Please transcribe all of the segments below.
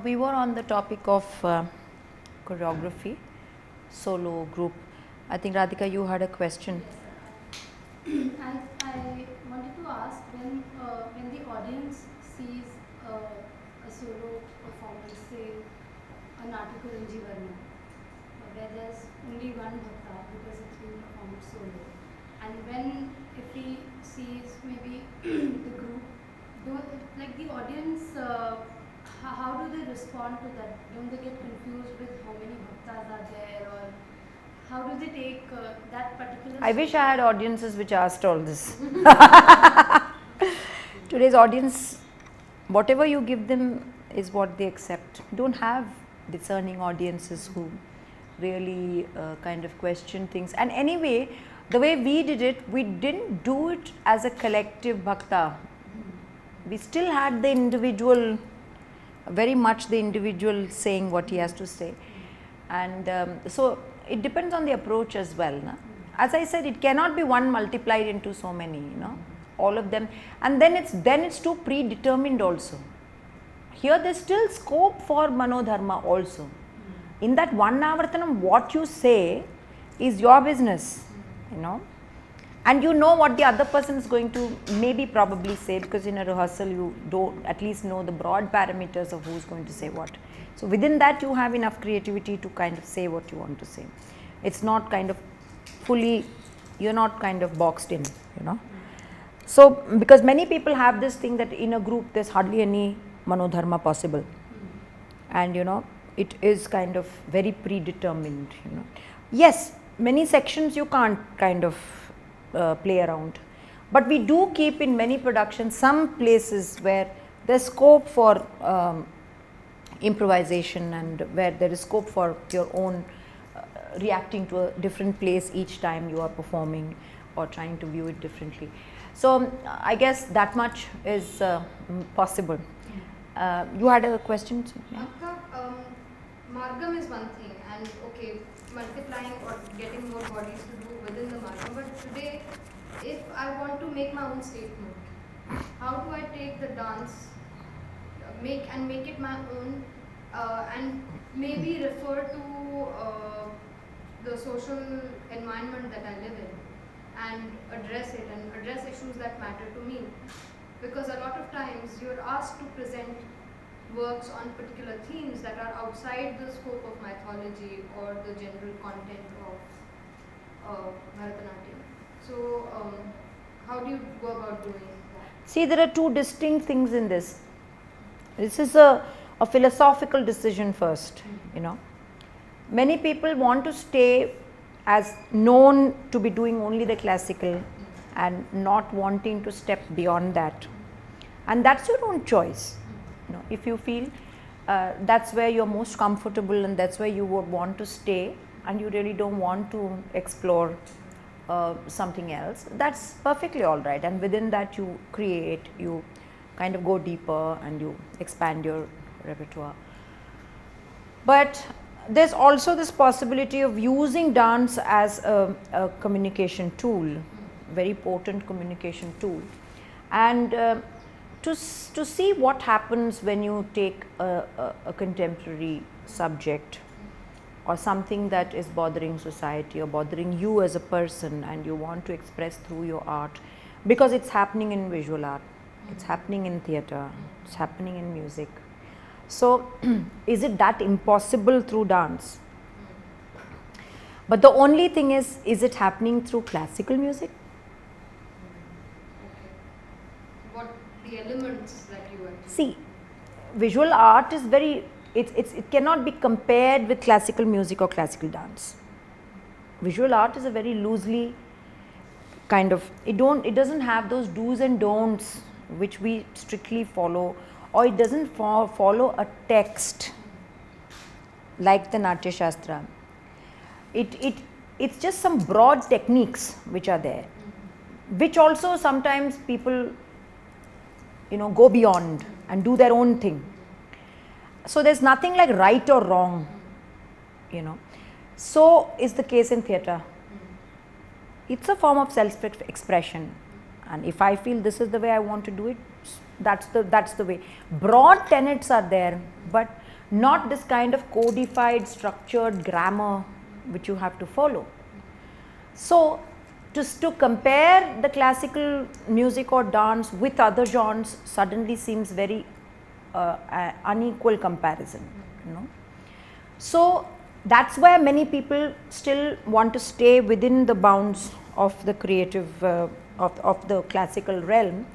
We were on the topic of choreography, solo, group. I think Radhika, you had a question. I wanted to ask when the audience sees a solo performance, say a Natika Varma, where there's only one bhakta because it's being performed solo, and when if he sees maybe the group, like the audience, how do they respond to that? Don't they get confused with how many bhaktas are there, or how do they take that particular? I wish I had audiences which asked all this. Today's audience, whatever you give them is what they accept. You don't have discerning audiences who really kind of question things. And anyway, the way we did it, we didn't do it as a collective bhakta. We still had the individual, very much the individual saying what he has to say. And so it depends on the approach as well. Na? As I said, it cannot be one multiplied into so many, all of them. And then it's too predetermined also. Here there's still scope for manodharma also. In that one avartanam, what you say is your business, and you know what the other person is going to maybe probably say, because in a rehearsal you don't at least know the broad parameters of who's going to say what. So within that you have enough creativity to kind of say what you want to say. It's not kind of fully, you're not kind of boxed in, So because many people have this thing that in a group there's hardly any manodharma possible, and it is kind of very predetermined. Yes, many sections you can't kind of play around, but we do keep in many productions some places where there's scope for improvisation, and where there is scope for your own reacting to a different place each time you are performing or trying to view it differently. So I guess that much is possible. You had a question? Yeah. Margam is one thing, and okay, multiplying or getting more bodies to do within the margam. But today, if I want to make my own statement, how do I take the dance, make it my own, and maybe refer to the social environment that I live in, and address it and address issues that matter to me? Because a lot of times you're asked to present works on particular themes that are outside the scope of mythology or the general content of Bharatanatyam. So how do you go about doing that? See, there are two distinct things in this. This is a philosophical decision first, Many people want to stay as known to be doing only the classical and not wanting to step beyond that. And that's your own choice. If you feel that's where you're most comfortable and that's where you would want to stay, and you really don't want to explore something else, that's perfectly all right. And within that you create, you kind of go deeper and you expand your repertoire. But there's also this possibility of using dance as a communication tool, very potent communication tool. And to see what happens when you take a contemporary subject or something that is bothering society or bothering you as a person, and you want to express through your art, because it's happening in visual art, it's happening in theatre, it's happening in music. So is it that impossible through dance? But the only thing is it happening through classical music? What the elements that you actually see? Visual art is very, it cannot be compared with classical music or classical dance. Visual art is a very loosely kind of, it doesn't have those do's and don'ts which we strictly follow, or it doesn't follow a text like the Natya Shastra. It's just some broad techniques which are there, which also sometimes people go beyond and do their own thing. So there's nothing like right or wrong, So is the case in theatre. It's a form of self-expression, and if I feel this is the way I want to do it, that's the way. Broad tenets are there, but not this kind of codified, structured grammar which you have to follow. So, just to compare the classical music or dance with other genres suddenly seems very unequal comparison, you know. So, that's why many people still want to stay within the bounds of the creative, of the classical realm,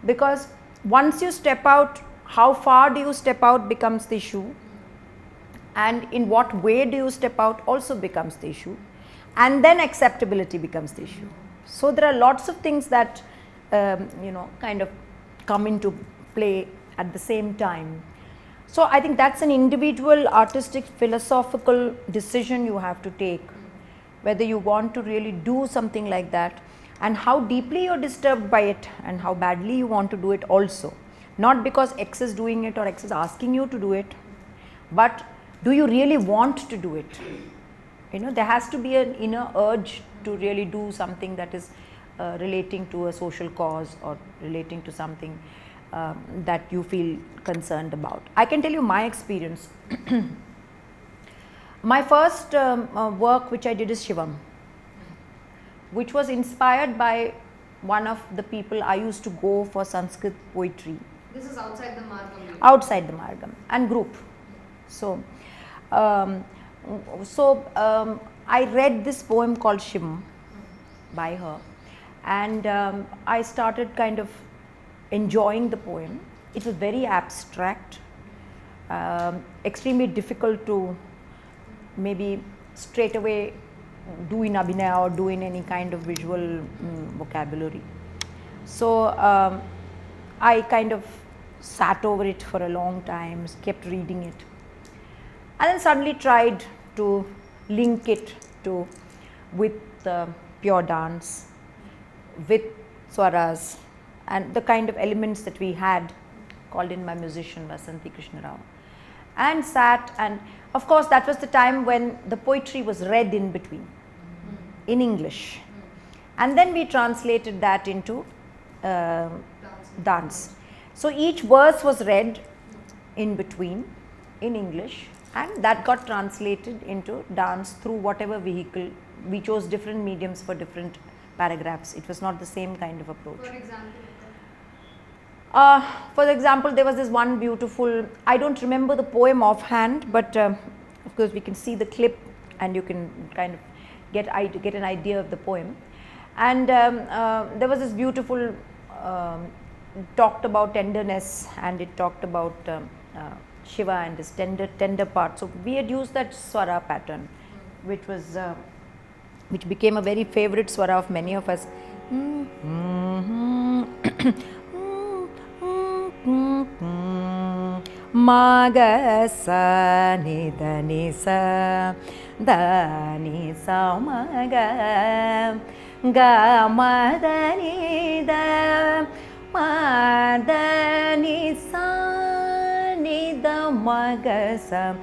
because once you step out, how far do you step out becomes the issue, and in what way do you step out also becomes the issue, and then acceptability becomes the issue. So, there are lots of things that you know, kind of come into play at the same time. So, I think that's an individual artistic philosophical decision you have to take, whether you want to really do something like that, and how deeply you are disturbed by it and how badly you want to do it also. Not because X is doing it or X is asking you to do it, but do you really want to do it? You know, there has to be an inner urge to really do something that is relating to a social cause or relating to something that you feel concerned about. I can tell you my experience. My first work which I did is Shivam, which was inspired by one of the people I used to go for Sanskrit poetry. This is outside the Margam. Outside the Margam and group. So, I read this poem called Shivam by her, and I started kind of enjoying the poem. It was very abstract, extremely difficult to maybe straight away do in abhinaya or do in any kind of visual vocabulary. So, I kind of sat over it for a long time, kept reading it, and then suddenly tried to link it to with pure dance, with swaras and the kind of elements that we had. Called in my musician Vasanti Krishna Rao, and sat, and of course that was the time when the poetry was read in between in English, and then we translated that into dance. So, each verse was read in between in English, and that got translated into dance through whatever vehicle. We chose different mediums for different paragraphs. It was not the same kind of approach. For example, there was this one beautiful, I don't remember the poem offhand, but of course we can see the clip and you can kind of get an idea of the poem. And there was this beautiful, talked about tenderness, and it talked about Shiva and his tender part. So, we had used that swara pattern, which was which became a very favorite swara of many of us. Maga sa ni da ni sa maga ga ma da ni da ma da ni sa ni da maga sa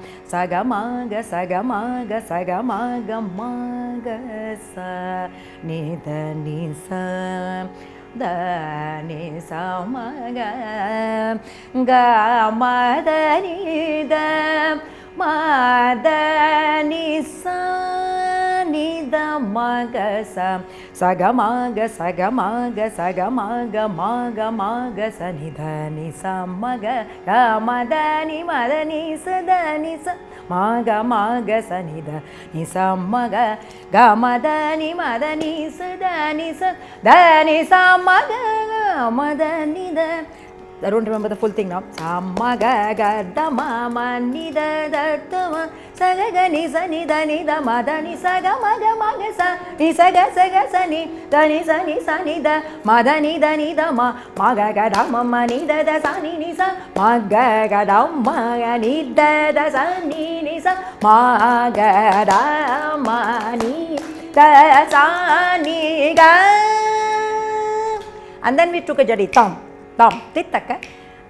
ga maga sa maga sa ni da ni sa da ni sa ma ga ma da ni da ma da ni sa ni da ma ga sa ga ma ga ma ga ma ga sa ni da ni sa ma ga ma da ni sa ma ga sa ni da ni sa ma ga ma da ni sa da ni sa ma da ni da. I don't remember the full thing now. Sa ma ga da ma ni da ma sa ga ni da ma da ni sa ga sa ni sa ga ni sa ni da ma da ni da ma ga da ma ni da sa ni sa ma ga da ma ni da sa ni sa ma ga da ma ni da sa ni ga. And then we took a jari tam titaka,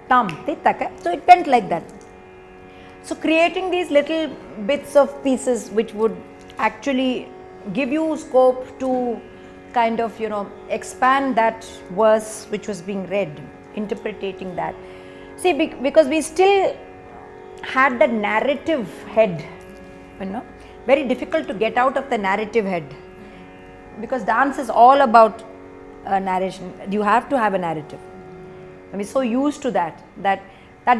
tam titaka. So, it went like that. So, creating these little bits of pieces which would actually give you scope to kind of, you know, expand that verse which was being read, interpreting that. See, because we still had the narrative head, very difficult to get out of the narrative head, because dance is all about narration. You have to have a narrative. I mean, so used to that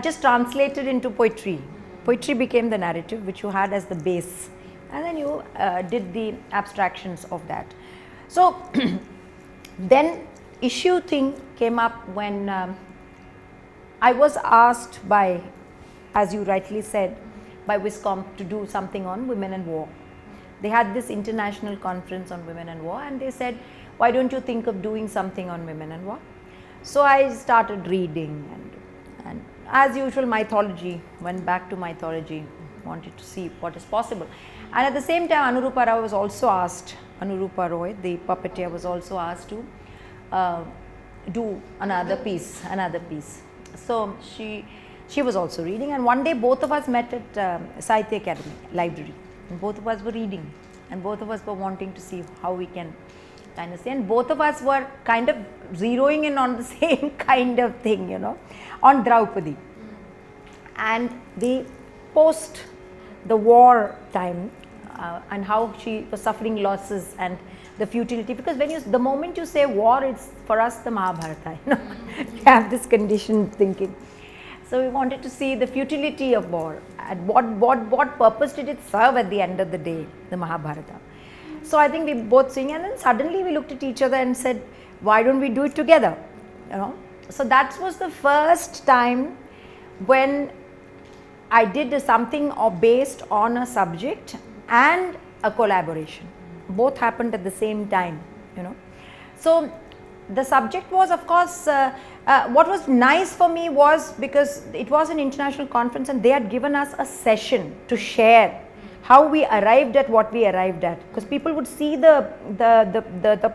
just translated into poetry. Poetry became the narrative which you had as the base, and then you did the abstractions of that. So then issue thing came up when I was asked by, as you rightly said, by WISCOM to do something on women and war. They had this international conference on women and war, and they said, why don't you think of doing something on women and war? So I started reading, and as usual, mythology, went back to mythology, wanted to see what is possible. And at the same time, Anurupa Rao was also asked, Anurupa Roy, the puppeteer, was also asked to do another piece. So she was also reading, and one day both of us met at Sahitya Academy library, and both of us were reading, and both of us were wanting to see how we can kind of say, and both of us were kind of zeroing in on the same kind of thing, on Draupadi and the post the war time, and how she was suffering losses and the futility, because the moment you say war, it's for us the Mahabharata, you have this conditioned thinking. So we wanted to see the futility of war, and what purpose did it serve at the end of the day, the Mahabharata. So I think we both sing, and then suddenly we looked at each other and said, why don't we do it together, So that was the first time when I did something based on a subject and a collaboration. Both happened at the same time, So the subject was, of course, what was nice for me was because it was an international conference, and they had given us a session to share how we arrived at what we arrived at, because people would see the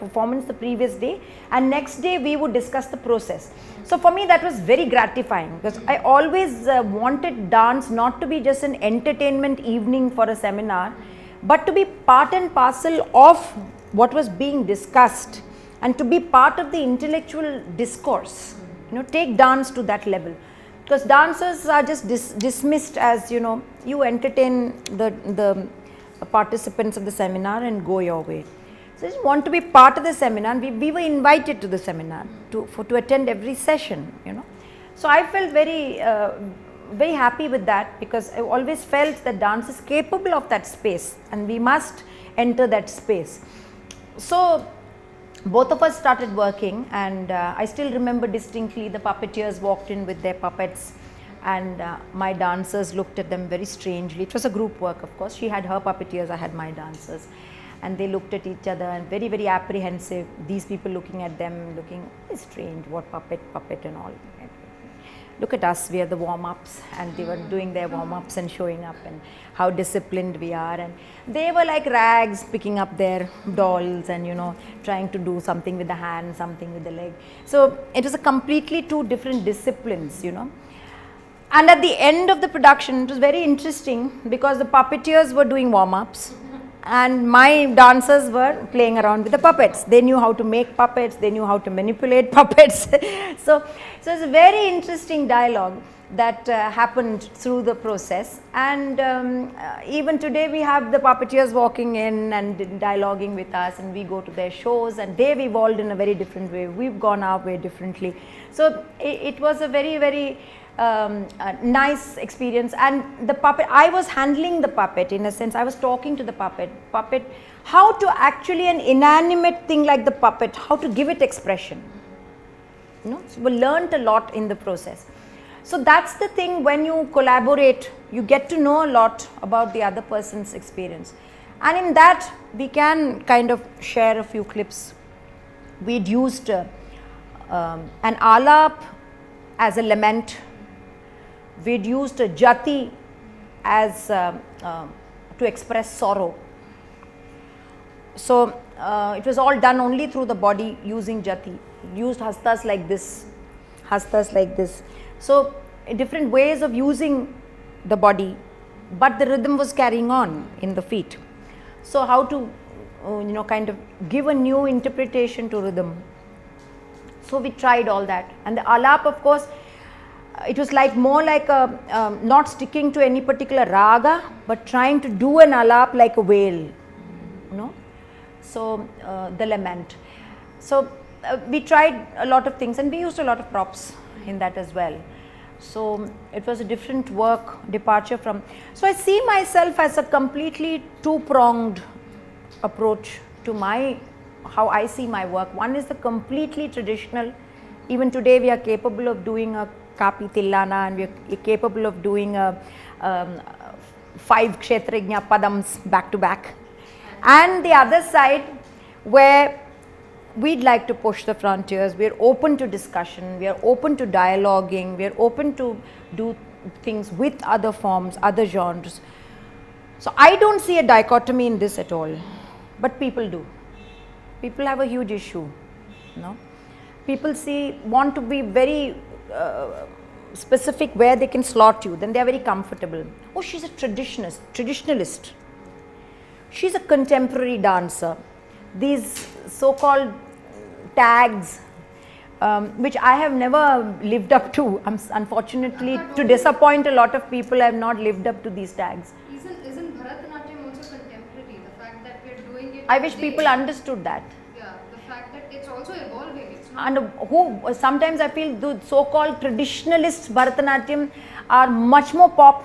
performance the previous day, and next day we would discuss the process. So for me that was very gratifying, because I always wanted dance not to be just an entertainment evening for a seminar, but to be part and parcel of what was being discussed, and to be part of the intellectual discourse, take dance to that level. Because dancers are just dismissed as, you entertain the participants of the seminar and go your way. So I just want to be part of the seminar. We were invited to the seminar to attend every session, So I felt very happy with that, because I always felt that dance is capable of that space, and we must enter that space. So both of us started working, and I still remember distinctly the puppeteers walked in with their puppets, and my dancers looked at them very strangely. It was a group work, of course. She had her puppeteers, I had my dancers, and they looked at each other and very, very apprehensive. These people looking at them, looking strange, what puppet and all. Look at us, we are the warm-ups, and they were doing their warm-ups and showing up, and how disciplined we are, and they were like rags picking up their dolls and trying to do something with the hand, something with the leg. So it was a completely two different disciplines, And at the end of the production, it was very interesting, because the puppeteers were doing warm-ups and my dancers were playing around with the puppets. They knew how to make puppets, they knew how to manipulate puppets. So it's a very interesting dialogue that happened through the process, and even today we have the puppeteers walking in and dialoguing with us, and we go to their shows, and they've evolved in a very different way, we've gone our way differently. So it was a very, very nice experience. And the puppet, I was handling the puppet, in a sense I was talking to the puppet how to actually, an inanimate thing like the puppet, how to give it expression, So we learned a lot in the process. So that's the thing, when you collaborate, you get to know a lot about the other person's experience, and in that we can kind of share a few clips. We'd used an alap as a lament, we'd used a jati as to express sorrow. So it was all done only through the body using jati, used hastas like this, So different ways of using the body, but the rhythm was carrying on in the feet. So how to kind of give a new interpretation to rhythm. So we tried all that, and the alap, of course, it was like more like a, not sticking to any particular raga, but trying to do an alap like a whale, you know. So the lament. So we tried a lot of things, and we used a lot of props in that as well. So it was a different work departure from. So I see myself as a completely two-pronged approach to how I see my work. One is the completely traditional. Even today we are capable of doing a Kapi Tillana, and we are capable of doing a 5 Kshetrajna Padams back to back. And the other side, where we'd like to push the frontiers, we are open to discussion, we are open to dialoguing, we are open to do things with other forms, other genres. So I don't see a dichotomy in this at all, but people do. People have a huge issue, you know. People want to be very specific where they can slot you, then they are very comfortable. Oh, she's a traditionalist. She's a contemporary dancer. These so-called tags, which I have never lived up to. Unfortunately, to disappoint a lot of people, I have not lived up to these tags. Isn't Bharatanatyam also contemporary? The fact that we're doing it. I wish people understood that. Yeah, the fact that it's also evolving. It's And sometimes I feel the so-called traditionalist Bharatanatyam are much more pop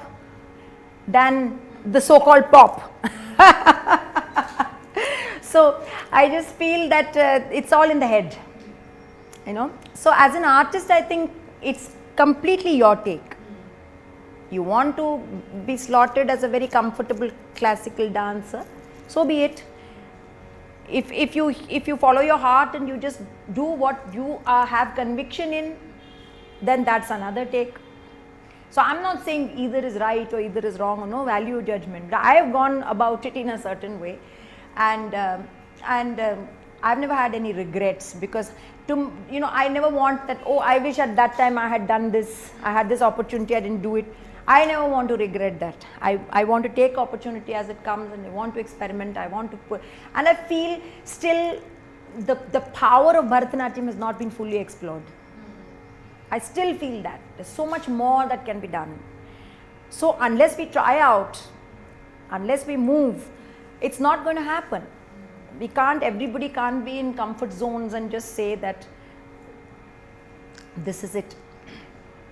than the so-called pop. So I just feel that it's all in the head, you know. So as an artist, I think it's completely your take. You want to be slotted as a very comfortable classical dancer, so be it. If you follow your heart and you just do what you have conviction in, then that's another take. So I'm not saying either is right or either is wrong, or no value judgment. I have gone about it in a certain way, and I've never had any regrets, because I never want that, oh, I wish at that time I had done this, I had this opportunity, I didn't do it. I never want to regret that. I want to take opportunity as it comes, and I want to experiment, I want to put, and I feel still the power of Bharatanatyam has not been fully explored. I still feel that there's so much more that can be done. So unless we try out, unless we move, it's not going to happen. Everybody can't be in comfort zones and just say that this is it.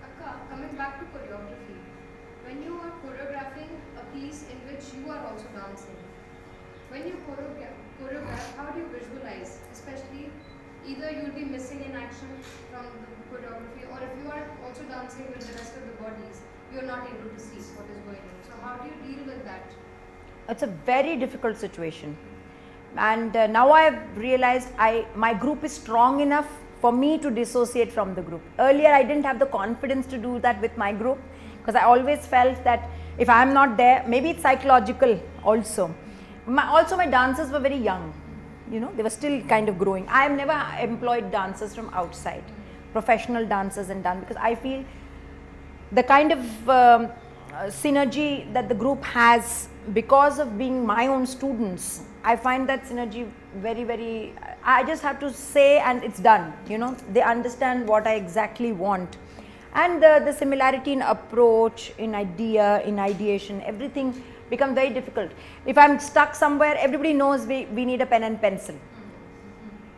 Akka, coming back to choreography, when you are choreographing a piece in which you are also dancing, when you choreograph, how do you visualize? Especially, either you'll be missing in action from the choreography, or if you are also dancing with the rest of the bodies, you're not able to see what is going on. So how do you deal with that? It's a very difficult situation, and now I have realized my group is strong enough for me to dissociate from the group. Earlier I didn't have the confidence to do that with my group, because I always felt that if I am not there, maybe it's psychological also. Also my dancers were very young, you know, they were still kind of growing. I have never employed dancers from outside, professional dancers, and done, because I feel the kind of synergy that the group has, because of being my own students, I find that synergy very, very, I just have to say and it's done, you know, they understand what I exactly want. And the similarity in approach, in idea, in ideation, everything becomes very difficult. If I'm stuck somewhere, everybody knows we need a pen and pencil.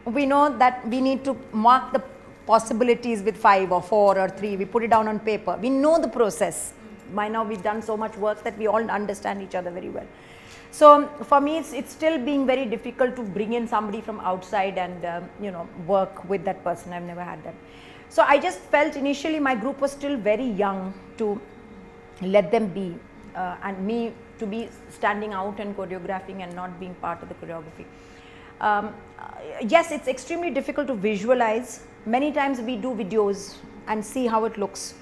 We know that we need to mark the possibilities with 5 or 4 or 3, we put it down on paper. We know the process. By now we've done so much work that we all understand each other very well. So for me it's still being very difficult to bring in somebody from outside and work with that person. I've never had that. So I just felt initially my group was still very young to let them be, and me to be standing out and choreographing and not being part of the choreography. Yes, it's extremely difficult to visualize. Many times we do videos and see how it looks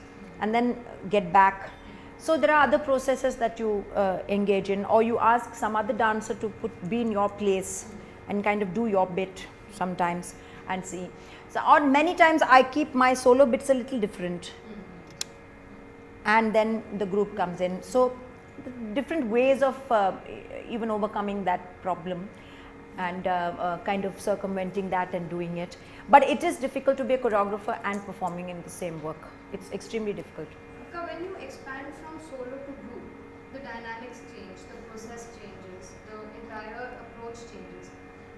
and then get back. So there are other processes that you engage in, or you ask some other dancer to be in your place and kind of do your bit sometimes and see. So, or many times I keep my solo bits a little different, and then the group comes in. So different ways of even overcoming that problem and kind of circumventing that and doing it. But it is difficult to be a choreographer and performing in the same work. It's extremely difficult. Akka, when you expand from solo to group, the dynamics change, the process changes, the entire approach changes.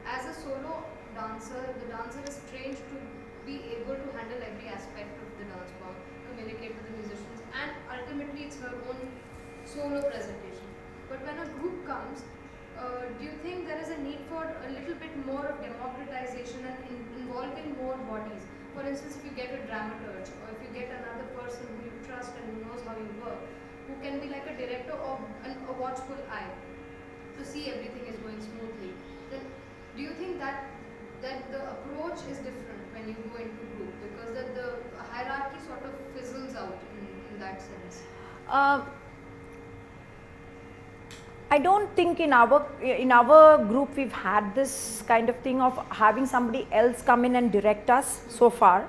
As a solo dancer, the dancer is trained to be able to handle every aspect of the dance form, communicate with the musicians, and ultimately it's her own solo presentation. But when a group comes, do you think there is a need for a little bit more of democratization and involving more bodies? For instance, if you get a dramaturge or if you get another person who you trust and who knows how you work, who can be like a director or a watchful eye to see everything is going smoothly, then do you think that the approach is different when you go into group, because that the hierarchy sort of fizzles out in that sense? I don't think in our group we've had this kind of thing of having somebody else come in and direct us so far,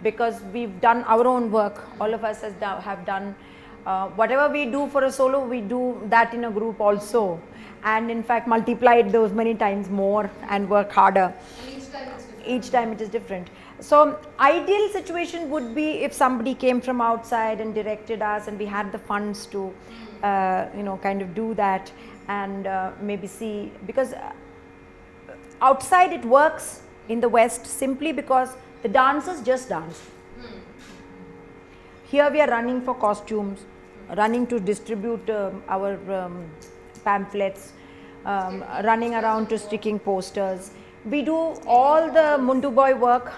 because we've done our own work. All of us have done whatever we do for a solo, we do that in a group also, and in fact multiplied those many times more and work harder. And each time it's different. Each time it is different. So ideal situation would be if somebody came from outside and directed us, and we had the funds to kind of do that, and maybe see, because outside it works in the West simply because the dancers just dance. Here we are running for costumes, running to distribute our pamphlets, running around to sticking posters. We do all the Mundu boy work,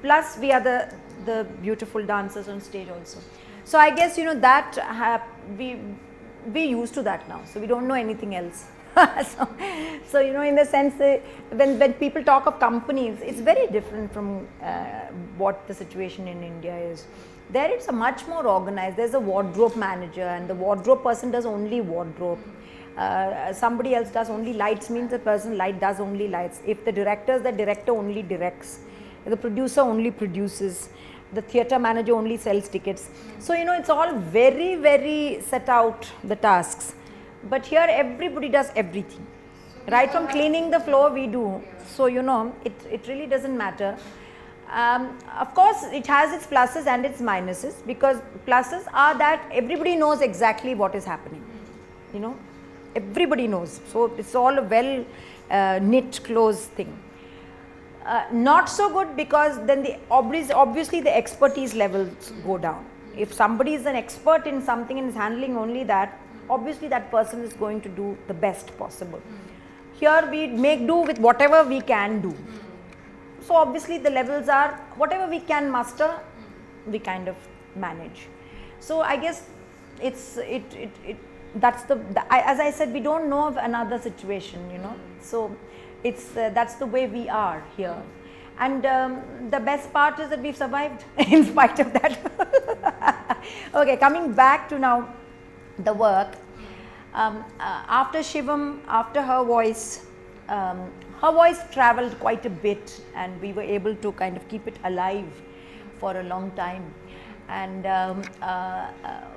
plus we are the beautiful dancers on stage also. So I guess that we used to that now, so we don't know anything else. so in the sense that when people talk of companies, it's very different from what the situation in India is. There it's a much more organized. There's a wardrobe manager, and the wardrobe person does only wardrobe. Somebody else does only lights, means the person light does only lights. If the director only directs. The producer only produces. The theatre manager only sells tickets. So it's all very, very set out, the tasks. But here everybody does everything. Right from cleaning the floor we do. So it really doesn't matter. Of course it has its pluses and its minuses, because pluses are that everybody knows exactly what is happening. Everybody knows. So it's all a well knit, close thing. Not so good, because then obviously the expertise levels go down. If somebody is an expert in something and is handling only that, obviously that person is going to do the best possible. Here we make do with whatever we can do. So obviously the levels are whatever we can muster, we kind of manage. So I guess that's as I said, we don't know of another situation, So that's the way we are here, and the best part is that we've survived in spite of that. Okay, coming back to now the work. After Shivam, after her voice travelled quite a bit, and we were able to kind of keep it alive for a long time, and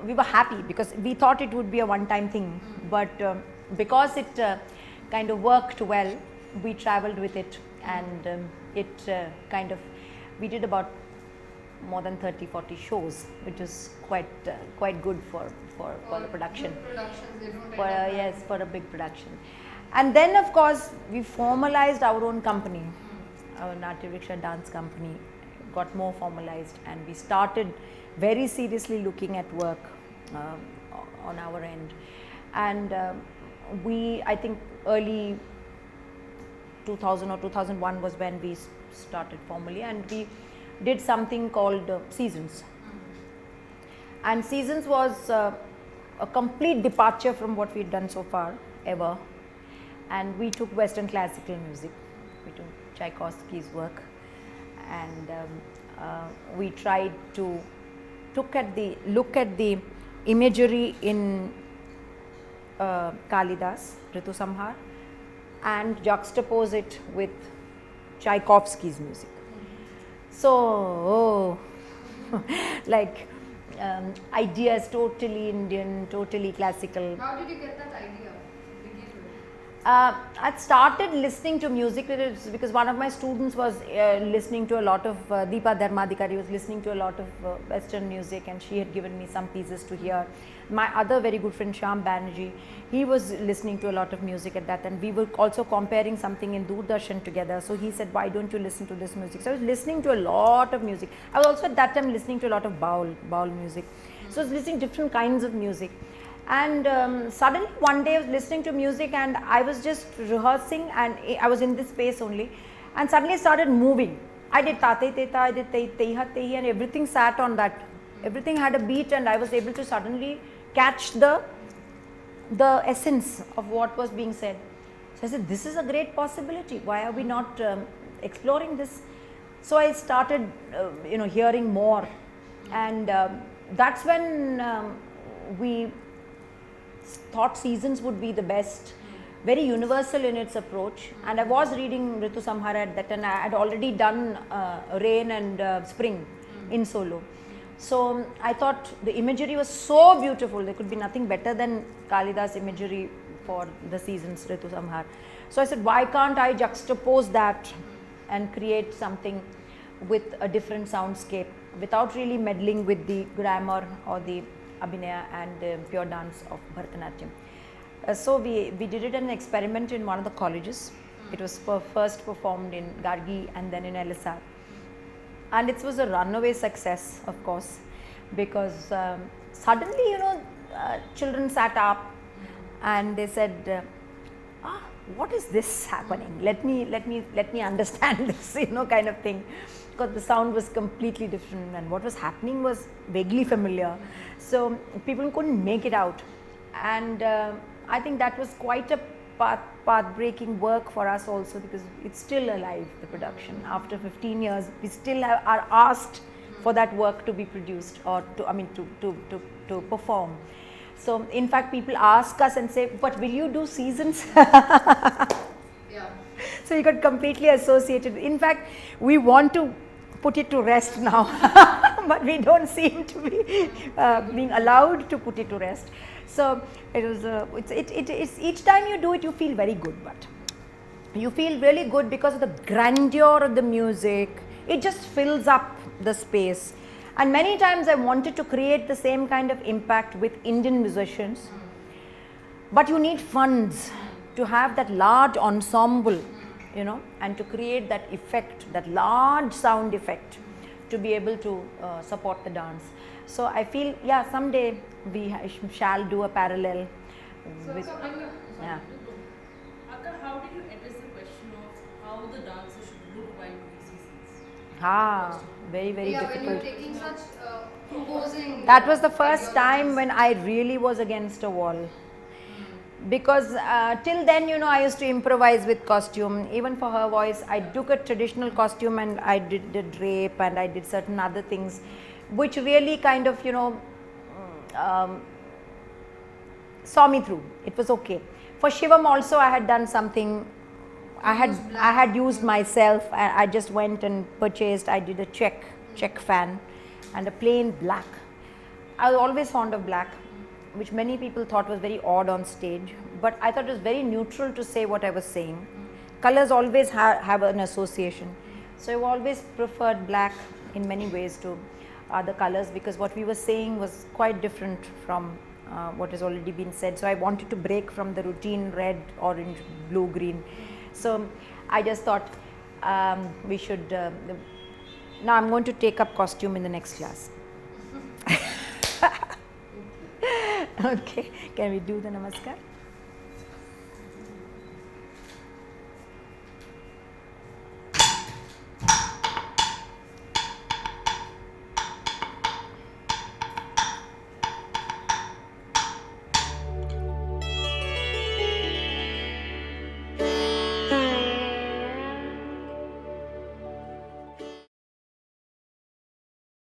we were happy because we thought it would be a one-time thing, but because it kind of worked well, we travelled with it, and we did about more than 30-40 shows, which is quite good for a production. For a big production. And then of course we formalized our own company, our Nritta dance company got more formalized, and we started very seriously looking at work on our end, and I think early 2000 or 2001 was when we started formally, and we did something called Seasons. And Seasons was a complete departure from what we had done so far ever, and we took Western classical music, we took Tchaikovsky's work, and we tried to look at the imagery in Kalidas, Ritu Samhar, and juxtapose it with Tchaikovsky's music. So, ideas totally Indian, totally classical. How did you get that idea to begin with? I'd started listening to music because one of my students was listening to a lot of Deepa Dharmadikari was listening to a lot of Western music, and she had given me some pieces to hear. My other very good friend Shyam Banerjee, he was listening to a lot of music at that, and we were also comparing something in Doordarshan together. So he said, why don't you listen to this music? So I was listening to a lot of music. I was also at that time listening to a lot of Baul music. So I was listening to different kinds of music. And suddenly one day I was listening to music and I was just rehearsing, and I was in this space only, and suddenly I started moving. I did tate teta, I did teha tehi, and everything sat on that. Everything had a beat, and I was able to suddenly catch the essence of what was being said. So I said, this is a great possibility. Why are we not exploring this? So I started hearing more, and that's when we thought seasons would be the best, very universal in its approach. And I was reading Ritu Samhara at that, and I had already done rain and spring in solo. So I thought the imagery was so beautiful, there could be nothing better than Kalidas imagery for the seasons, Ritu Samhar. So I said, why can't I juxtapose that and create something with a different soundscape without really meddling with the grammar or the abhinaya and pure dance of Bharatanatyam. So we did it an experiment in one of the colleges. It was first performed in Gargi and then in LSR. And it was a runaway success, of course, because suddenly, children sat up and they said, what is this happening? Let me understand this, kind of thing. Because the sound was completely different and what was happening was vaguely familiar. So people couldn't make it out. And I think that was quite a path-breaking work for us also, because it's still alive, the production. After 15 years, we still are asked for that work to be produced or to perform. So in fact, people ask us and say, but will you do seasons? Yeah. So you got completely associated. In fact, we want to put it to rest now, but we don't seem to be being allowed to put it to rest. So it was. It's each time you do it, you feel very good, but you feel really good because of the grandeur of the music. It just fills up the space. And many times I wanted to create the same kind of impact with Indian musicians, but you need funds to have that large ensemble, and to create that effect, that large sound effect, to be able to support the dance. So I feel, someday we shall do a parallel. So, with, Akka, how did you address the question of how the dancer should look while doing seasons? Very, very When you're difficult. taking such proposing. That was the first time when I really was against a wall. Because till then, I used to improvise with costume. Even for her voice, I took a traditional costume and I did the drape and I did certain other things, which really kind of, saw me through. It was okay. For Shivam also, I had done something. I had used myself. I just went and purchased. I did a check fan and a plain black. I was always fond of black, which many people thought was very odd on stage, but I thought it was very neutral to say what I was saying. Colors always have an association. So I've always preferred black in many ways to other colors, because what we were saying was quite different from what has already been said. So I wanted to break from the routine red, orange, blue, green. So I just thought we should, now I'm going to take up costume in the next class. Okay, can we do the namaskar?